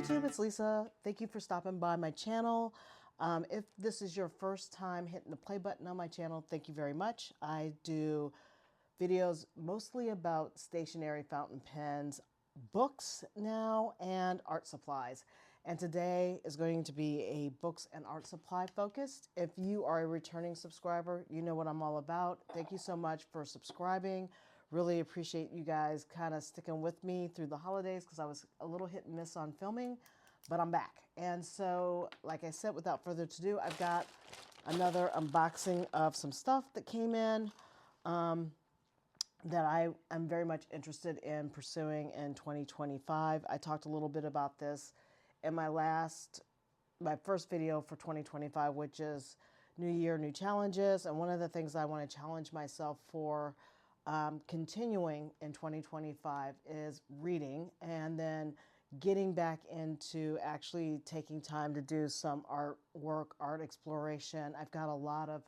YouTube, it's Lisa. Thank you for stopping by my channel. If this is your first time hitting the play button on my channel, thank you very much. I do videos mostly about stationery, fountain pens, books now, and art supplies. And today is going to be a books and art supply focused. If you are a returning subscriber, you know what I'm all about. Thank you so much for subscribing. Really appreciate you guys kind of sticking with me through the holidays because I was a little hit and miss on filming, but I'm back. And so, like I said, without further ado, I've got another unboxing of some stuff that came in that I am very much interested in pursuing in 2025. I talked a little bit about this in my first video for 2025, which is New Year, New Challenges. And one of the things I want to challenge myself for continuing in 2025 is reading, and then getting back into actually taking time to do some artwork, art exploration. I've got a lot of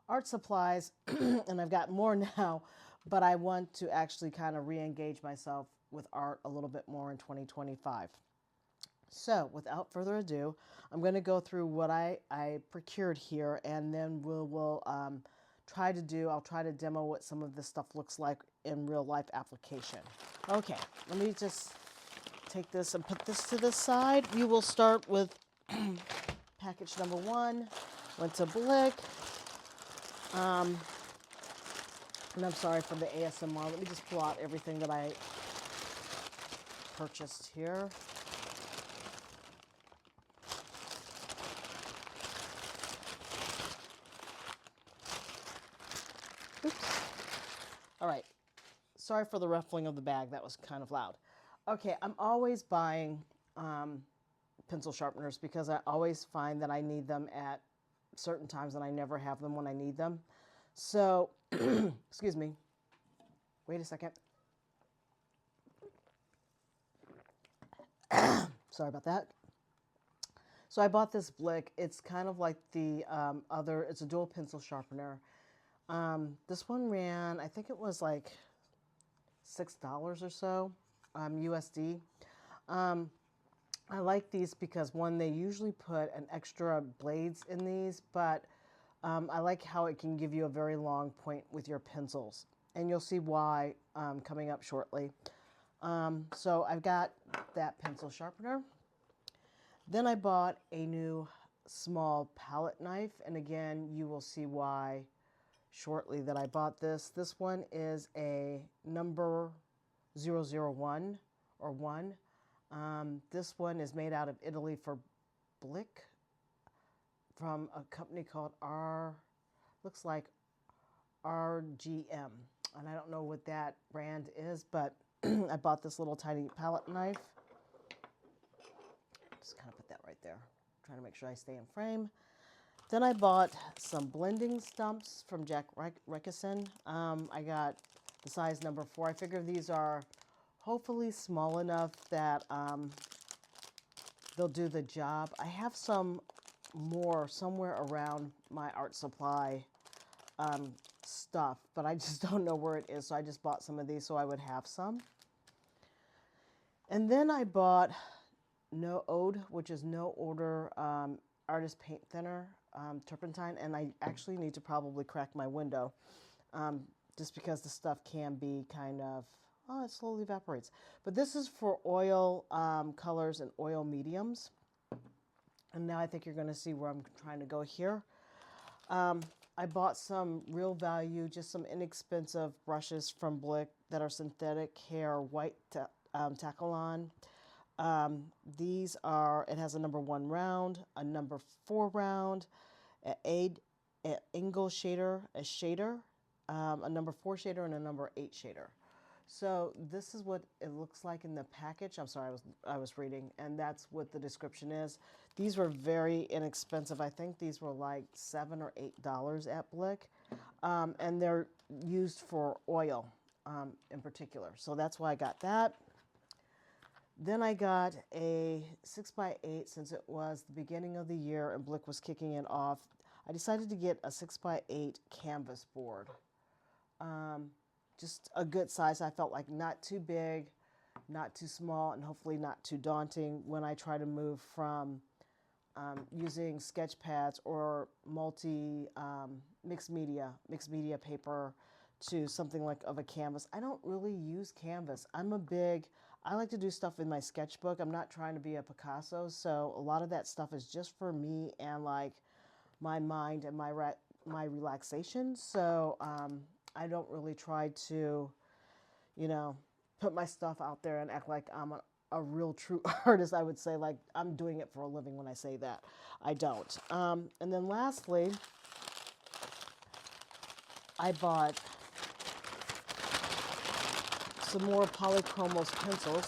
art supplies and I've got more now, but I want to actually kind of re-engage myself with art a little bit more in 2025. So without further ado, I'm going to go through what I procured here, and then we'll I'll try to demo what some of this stuff looks like in real life application. Okay, let me just take this and put this to the side. We will start with package number 1. Went to Blick. And I'm sorry for the ASMR. Let me just pull out everything that I purchased here. Oops. All right. Sorry for the ruffling of the bag. That was kind of loud. Okay, I'm always buying pencil sharpeners because I always find that I need them at certain times and I never have them when I need them. So, excuse me. Wait a second. Sorry about that. So I bought this Blick. It's kind of like the it's a dual pencil sharpener. This one ran, I think it was like $6 or so, USD. I like these because, one, they usually put an extra blades in these, but I like how it can give you a very long point with your pencils. And you'll see why coming up shortly. So I've got that pencil sharpener. Then I bought a new small palette knife, and again, you will see why shortly that I bought this. This one is a number 001 or 1. This one is made out of Italy for Blick from a company called looks like RGM. And I don't know what that brand is, but I bought this little tiny palette knife. Just kind of put that right there. Trying to make sure I stay in frame. Then I bought some blending stumps from Jack Rickison. I got the size number 4. I figure these are hopefully small enough that they'll do the job. I have some more somewhere around my art supply stuff, but I just don't know where it is, so I just bought some of these so I would have some. And then I bought No Ode, which is no odor artist paint thinner, turpentine, and I actually need to probably crack my window just because the stuff can be kind of, it slowly evaporates. But this is for oil colors and oil mediums. And now I think you're going to see where I'm trying to go here. I bought some real value, just some inexpensive brushes from Blick that are synthetic hair white Takalon. These are, it has a number 1 round, a number 4 round, an angle shader, a shader, a number 4 shader, and a number 8 shader. So this is what it looks like in the package. I'm sorry, I was reading, and that's what the description is. These were very inexpensive. I think these were like $7 or $8 at Blick, and they're used for oil in particular. So that's why I got that. Then I got a 6x8 since it was the beginning of the year and Blick was kicking it off. I decided to get a 6x8 canvas board. Just a good size. I felt like not too big, not too small, and hopefully not too daunting when I try to move from using sketch pads or mixed media paper to something like of a canvas. I don't really use canvas. I like to do stuff in my sketchbook. I'm not trying to be a Picasso, so a lot of that stuff is just for me and like my mind and my relaxation. So I don't really try to, you know, put my stuff out there and act like I'm a real true artist. I would say like I'm doing it for a living when I say that. I don't. And then lastly, I bought some more Polychromos pencils,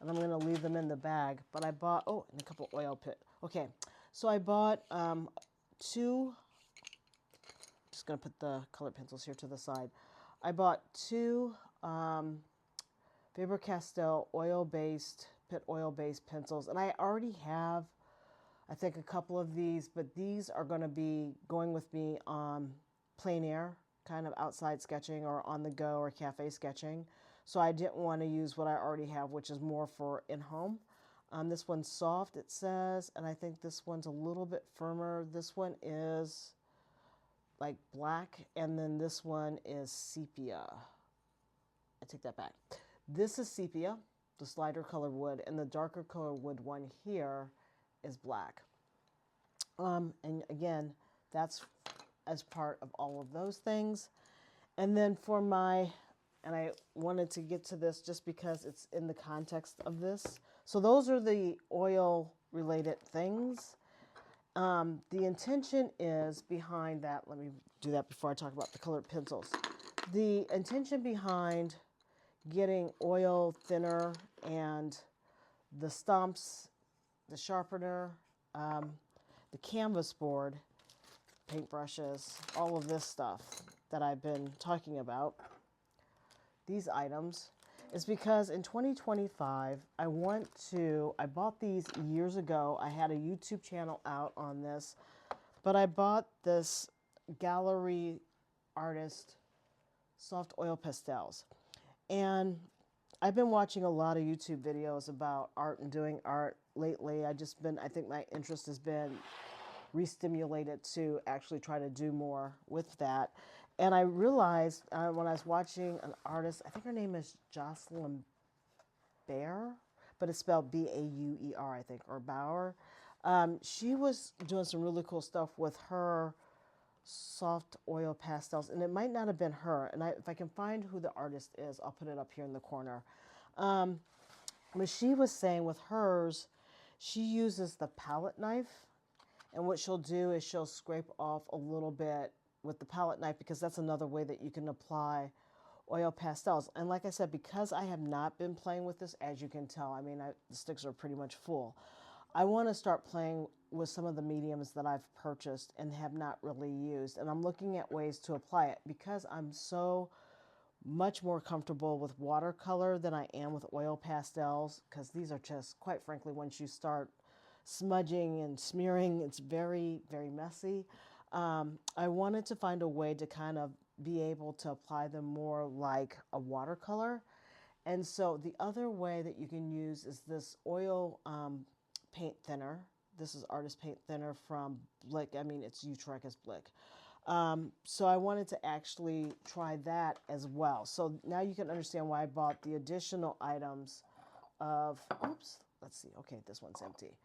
and I'm going to leave them in the bag. But I bought, oh, and a couple oil pit. Okay, so I bought two, just going to put the colored pencils here to the side. I bought two Faber-Castell oil-based pencils, and I already have, I think, a couple of these, but these are going to be going with me on plein air, kind of outside sketching or on the go or cafe sketching. So I didn't want to use what I already have, which is more for in-home. This one's soft, it says, and I think this one's a little bit firmer. This one is like black, and then this one is sepia. I take that back. This is sepia, the lighter colored wood, and the darker colored wood one here is black. And again, that's as part of all of those things. And then for and I wanted to get to this just because it's in the context of this. So those are the oil related things. The intention is behind that, let me do that before I talk about the colored pencils. The intention behind getting oil thinner and the stumps, the sharpener, the canvas board, paintbrushes, all of this stuff that I've been talking about, these items, is because in 2025, I bought these years ago. I had a YouTube channel out on this, but I bought this gallery artist soft oil pastels. And I've been watching a lot of YouTube videos about art and doing art lately. I think my interest has been re-stimulated to actually try to do more with that. And I realized when I was watching an artist, I think her name is Jocelyn Baer, but it's spelled B-A-U-E-R, I think, or Bauer. She was doing some really cool stuff with her soft oil pastels, and it might not have been her. And if I can find who the artist is, I'll put it up here in the corner. But she was saying with hers, she uses the palette knife, and what she'll do is she'll scrape off a little bit with the palette knife, because that's another way that you can apply oil pastels. And like I said, because I have not been playing with this, as you can tell, I mean, the sticks are pretty much full. I want to start playing with some of the mediums that I've purchased and have not really used. And I'm looking at ways to apply it because I'm so much more comfortable with watercolor than I am with oil pastels, because these are just, quite frankly, once you start smudging and smearing, it's very, very messy. I wanted to find a way to kind of be able to apply them more like a watercolor. And so the other way that you can use is this oil paint thinner. This is artist paint thinner from Blick. I mean, it's Utrecht's Blick. So I wanted to actually try that as well. So now you can understand why I bought the additional items of, oops, let's see. Okay, this one's empty.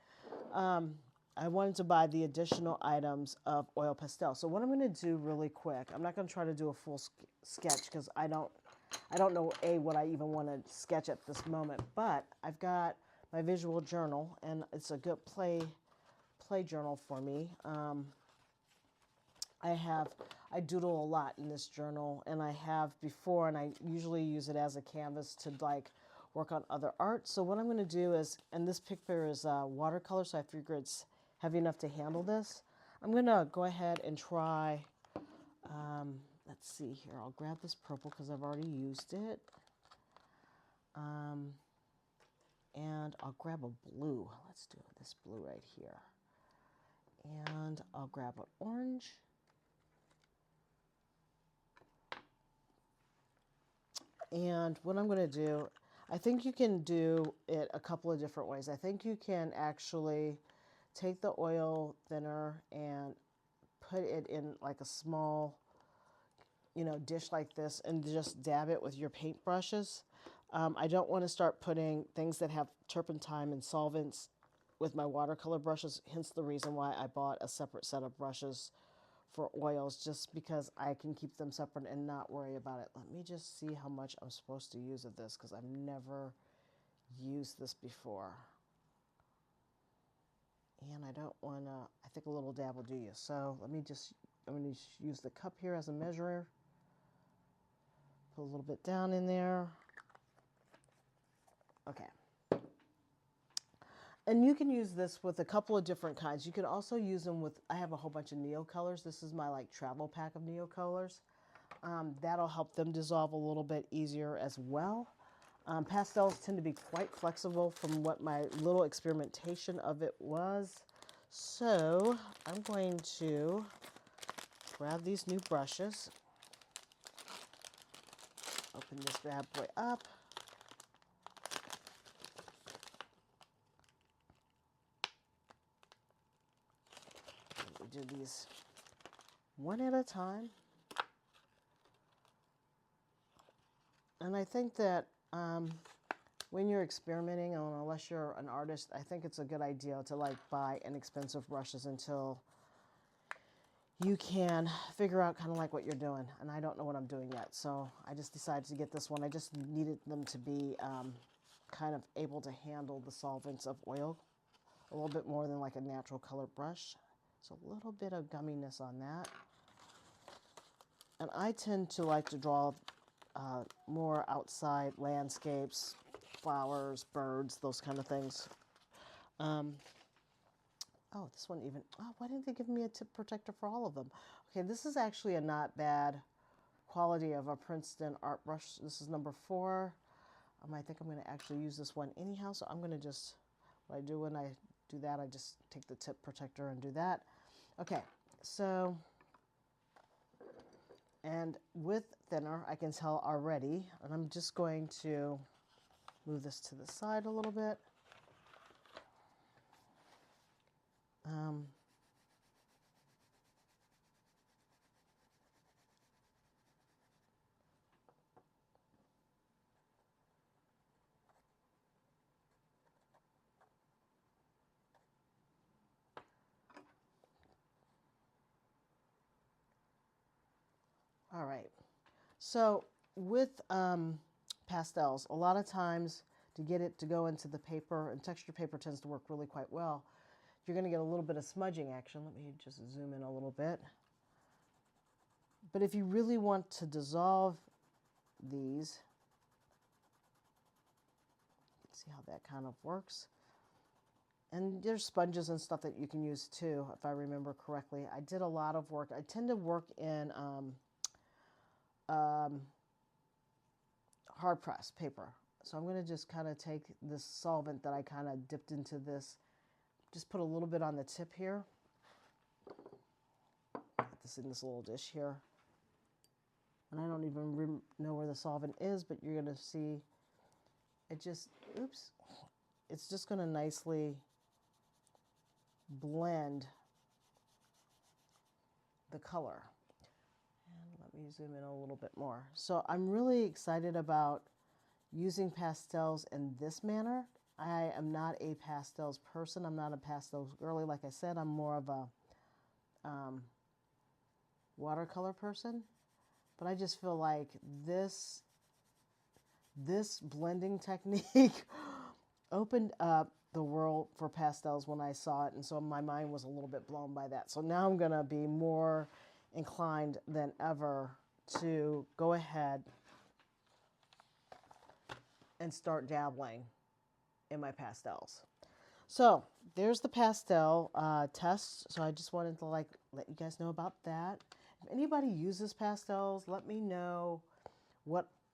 I wanted to buy the additional items of oil pastel. So what I'm going to do really quick, I'm not going to try to do a full sketch because I don't know what I even want to sketch at this moment. But I've got my visual journal, and it's a good play journal for me. I doodle a lot in this journal, and I have before, and I usually use it as a canvas to like work on other art. So what I'm going to do is, and this picture is watercolor, so I figure it's heavy enough to handle this. I'm going to go ahead and try, let's see here, I'll grab this purple because I've already used it. And I'll grab a blue. Let's do this blue right here. And I'll grab an orange. And what I'm going to do, I think you can do it a couple of different ways. I think you can actually take the oil thinner and put it in like a small, dish like this and just dab it with your paint brushes. I don't want to start putting things that have turpentine and solvents with my watercolor brushes, hence the reason why I bought a separate set of brushes for oils, just because I can keep them separate and not worry about it. Let me just see how much I'm supposed to use of this, because I've never used this before. And I don't want to, I think a little dab will do you. So I'm going to use the cup here as a measurer. Put a little bit down in there. Okay. And you can use this with a couple of different kinds. You can also use them with, I have a whole bunch of Neo colors. This is my travel pack of Neo colors. That'll help them dissolve a little bit easier as well. Pastels tend to be quite flexible from what my little experimentation of it was. So I'm going to grab these new brushes, open this bad boy up. We do these one at a time. And I think that when you're experimenting, unless you're an artist, I think it's a good idea to buy inexpensive brushes until you can figure out kind of what you're doing. And I don't know what I'm doing yet, so I just decided to get this one. I just needed them to be kind of able to handle the solvents of oil a little bit more than a natural color brush. So a little bit of gumminess on that. And I tend to like to draw more outside landscapes, flowers, birds, those kind of things. Oh, this one even, why didn't they give me a tip protector for all of them? Okay, this is actually a not bad quality of a Princeton art brush. This is number 4. I think I'm going to actually use this one anyhow, so I'm going to just, what I do when I do that, I just take the tip protector and do that. Okay, so, and with thinner, I can tell already, and I'm just going to move this to the side a little bit. All right, so with pastels, a lot of times to get it to go into the paper, and texture paper tends to work really quite well, you're going to get a little bit of smudging action. Let me just zoom in a little bit. But if you really want to dissolve these, see how that kind of works. And there's sponges and stuff that you can use too, if I remember correctly. I did a lot of work. I tend to work in hard press paper. So I'm going to just kind of take this solvent that I kind of dipped into this, just put a little bit on the tip here. Put this in this little dish here. And I don't even know where the solvent is, but you're going to see it just, oops, it's just going to nicely blend the color. And let me zoom in a little bit more. So I'm really excited about using pastels in this manner. I am not a pastels person. I'm not a pastels girly. Like I said, I'm more of a watercolor person. But I just feel like this blending technique opened up the world for pastels when I saw it, and so my mind was a little bit blown by that. So now I'm going to be more inclined than ever to go ahead and start dabbling in my pastels. So there's the pastel test. So I just wanted to let you guys know about that. If anybody uses pastels, let me know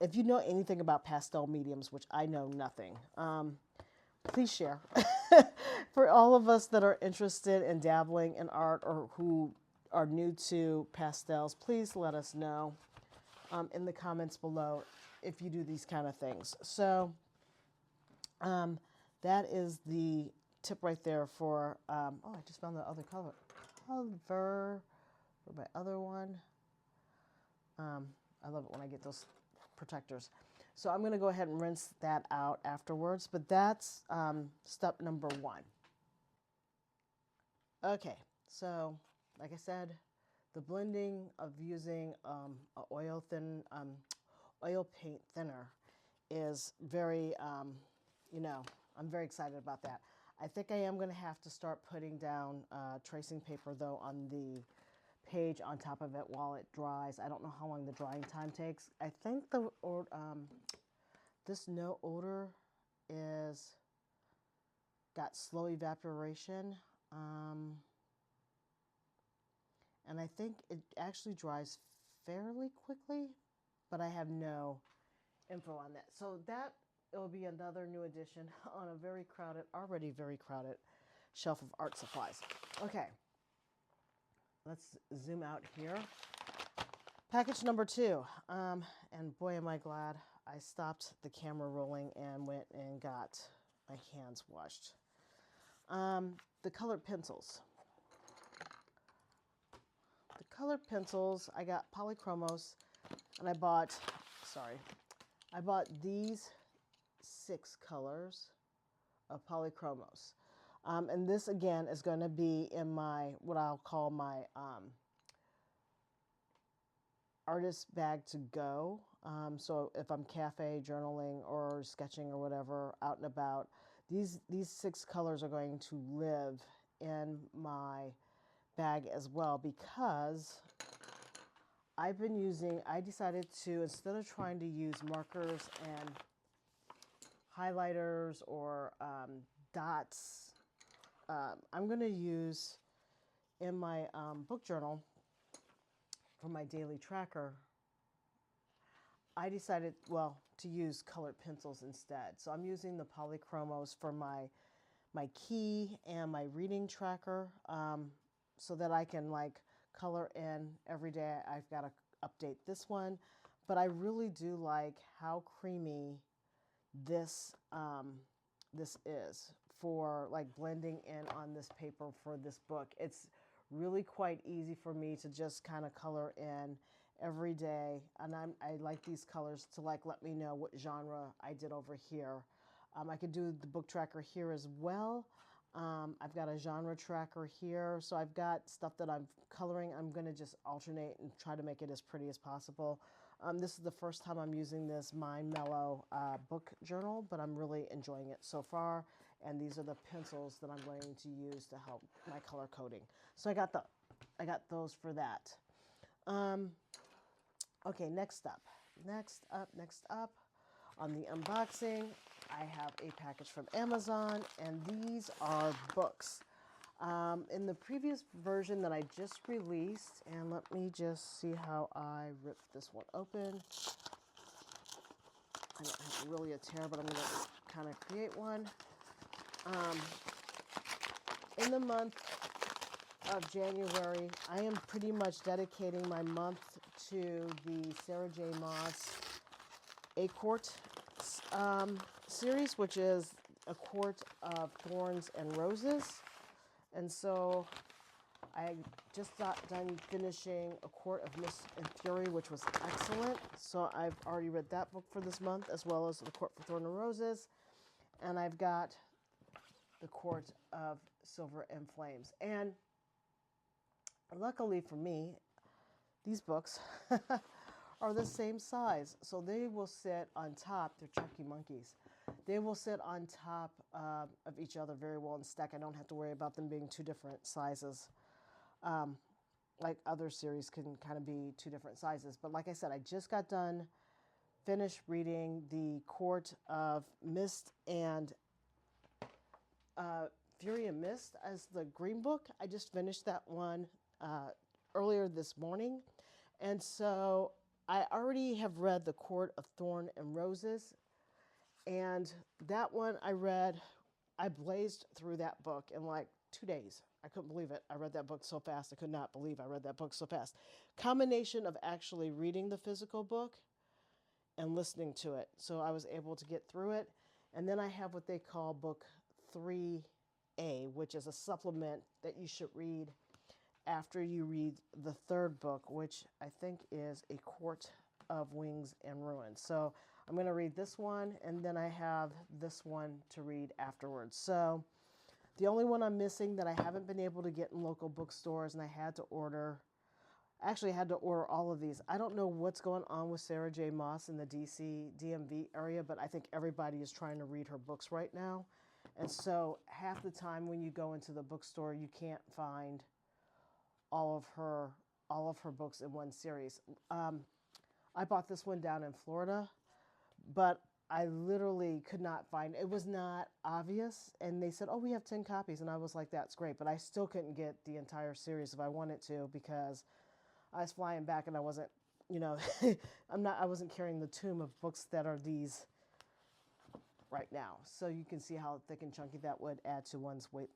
if you know anything about pastel mediums, which I know nothing. Please share. For all of us that are interested in dabbling in art or who are new to pastels, please let us know. in the comments below if you do these kind of things. So that is the tip right there for, oh, I just found the other cover for my other one. I love it when I get those protectors. So I'm going to go ahead and rinse that out afterwards, but that's step number 1. Okay, so like I said, the blending of using a oil paint thinner is very, I'm very excited about that. I think I am going to have to start putting down tracing paper though on the page on top of it while it dries. I don't know how long the drying time takes. I think this no odor is got slow evaporation, and I think it actually dries fairly quickly, but I have no info on that. So that will be another new addition on a very crowded, already very crowded shelf of art supplies. Okay. Let's zoom out here. Package number 2. And boy, am I glad I stopped the camera rolling and went and got my hands washed. The colored pencils. The colored pencils, I got Polychromos, and I bought these 6 colors of Polychromos. And this again is going to be in my, what I'll call my artist bag to go. So if I'm cafe journaling or sketching or whatever out and about, these 6 colors are going to live in my bag as well, because I decided to, instead of trying to use markers and highlighters or dots, I'm going to use in my book journal for my daily tracker, I decided, to use colored pencils instead. So I'm using the Polychromos for my key and my reading tracker, so that I can color in every day. I've got to update this one, but I really do like how creamy this is for blending in on this paper for this book. It's really quite easy for me to just kind of color in every day, and I like these colors to let me know what genre I did over here. I could do the book tracker here as well. I've got a genre tracker here, so I've got stuff that I'm coloring. I'm going to just alternate and try to make it as pretty as possible. This is the first time I'm using this Mind Mellow book journal, but I'm really enjoying it so far. And these are the pencils that I'm going to use to help my color coding. So I got those for that. Okay, next up on the unboxing, I have a package from Amazon, and these are books. In the previous version that I just released, and let me just see how I ripped this one open. I don't have really a tear, but I'm going to kind of create one. In the month of January, I am pretty much dedicating my month to the Sarah J. Maas A Court series, which is A Court of Thorns and Roses. And so I just got done finishing A Court of Mist and Fury, which was excellent. So I've already read that book for this month, as well as The Court for Thorns and Roses. And I've got The Court of Silver and Flames. And luckily for me, these books are the same size. So they will sit on top. They're chunky monkeys. They will sit on top of each other very well and stack. I don't have to worry about them being 2 different sizes. Like other series can kind of be 2 different sizes. But like I said, I just got done finished reading The Court of Mist and Fury and Mist as the green book. I just finished that one earlier this morning. And so I already have read The Court of Thorn and Roses. And that one I blazed through that book in 2 days. I couldn't believe it. I read that book so fast. I could not believe I read that book so fast. Combination of actually reading the physical book and listening to it. So I was able to get through it. And then I have what they call book 3A, which is a supplement that you should read after you read the third book, which I think is A Court of Wings and Ruins. So I'm going to read this one, and then I have this one to read afterwards. So the only one I'm missing that I haven't been able to get in local bookstores, and I had to order, actually I had to order all of these. I don't know what's going on with Sarah J. Maas in the DC, DMV area, but I think everybody is trying to read her books right now. And so half the time when you go into the bookstore, you can't find all of her books in one series. I bought this one down in Florida, but I literally could not find it. It was not obvious, and they said, "Oh, we have 10 copies," and I was like, "That's great," but I still couldn't get the entire series if I wanted to because I was flying back and I wasn't, you know, I wasn't carrying the tomb of books that are these right now. So you can see how thick and chunky that would add to one's weight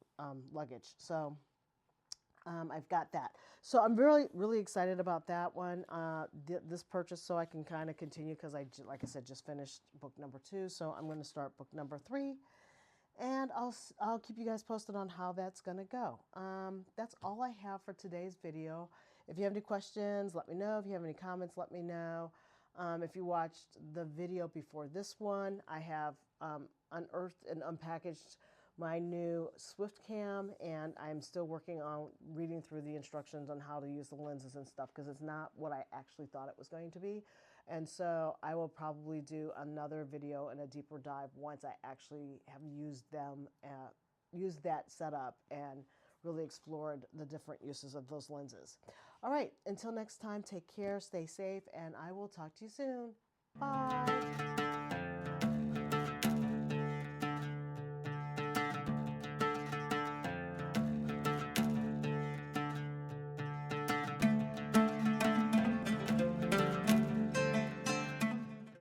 luggage. So I've got that. So I'm really, really excited about that one, this purchase, so I can kind of continue because like I said, just finished book number 2. So I'm going to start book number 3, and I'll keep you guys posted on how that's going to go. That's all I have for today's video. If you have any questions, let me know. If you have any comments, let me know. If you watched the video before this one, I have unearthed and unpackaged my new Swift Cam, and I'm still working on reading through the instructions on how to use the lenses and stuff because it's not what I actually thought it was going to be. And so I will probably do another video and a deeper dive once I actually have used them, used that setup and really explored the different uses of those lenses. All right, until next time, take care, stay safe, and I will talk to you soon. Bye.